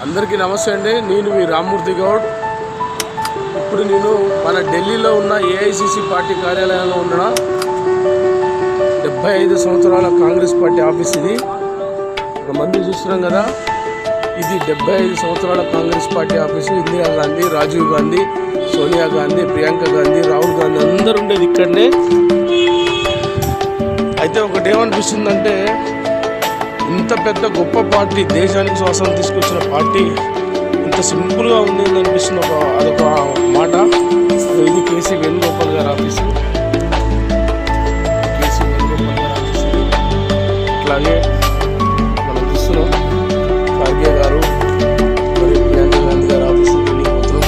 అందరికీ నమస్తే అండి. నేను మీ రామ్మూర్తి గౌడ్. ఇప్పుడు నేను మన ఢిల్లీలో ఉన్న ఏఐసిసి పార్టీ కార్యాలయంలో ఉన్న 75 సంవత్సరాల కాంగ్రెస్ పార్టీ ఆఫీస్ ఇది. మంది చూస్తున్నాం కదా, ఇది 75 సంవత్సరాల కాంగ్రెస్ పార్టీ ఆఫీసు. ఇందిరా గాంధీ, రాజీవ్ గాంధీ, సోనియా గాంధీ, ప్రియాంక గాంధీ, రాహుల్ గాంధీ అందరూ ఉండేది ఇక్కడనే. అయితే ఒకటి ఏమనిపిస్తుందంటే, ఇంత పెద్ద గొప్ప పార్టీ, దేశానికి స్వాతంత్రం తీసుకొచ్చిన పార్టీ ఇంత సింపుల్గా ఉంది అనిపిస్తుంది. అదొక మాట. ఇది కేసీ వేణుగోపాల్ గారి ఆఫీసు. కేసీ వేణుగోపాల్ గారి ఆఫీసు. అట్లాగే మనం చూస్తున్నాం ఖర్గే గారు మరియు ప్రియాంక గాంధీ గారి ఆఫీసు వెళ్ళిపోతున్నాం.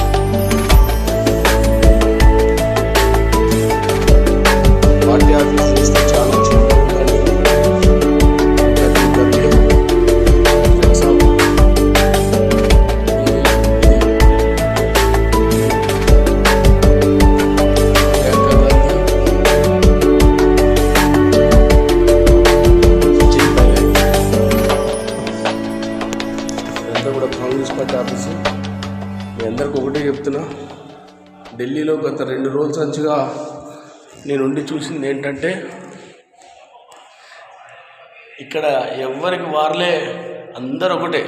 పార్టీ ఆఫీస్ చూస్తే చాలా కూడా కాంగ్రెస్ పార్టీ ఆఫీసు. మీ అందరికి ఒకటే చెప్తున్నా, ఢిల్లీలో గత 2 రోజుల నుంచిగా నేను ఉండి చూసింది ఏంటంటే, ఇక్కడ ఎవరికి వారులే అందరు ఒకటే.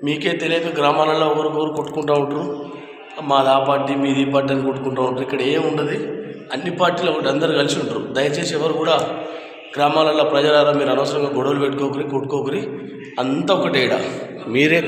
మీకే తెలియక గ్రామాలలో ఒకరికొకరు కొట్టుకుంటూ ఉంటారు. మాది ఆ పార్టీ, మీది ఈ పార్టీ అని కొట్టుకుంటూ ఉంటారు. ఇక్కడ ఏముండదు, అన్ని పార్టీలు ఒకటి, అందరు కలిసి ఉంటారు. దయచేసి ఎవరు కూడా గ్రామాలలో ప్రజలారా మీరు అనవసరంగా గొడవలు పెట్టుకోకరి, కొట్టుకోకరి. అంతా ఒకటే. మీరే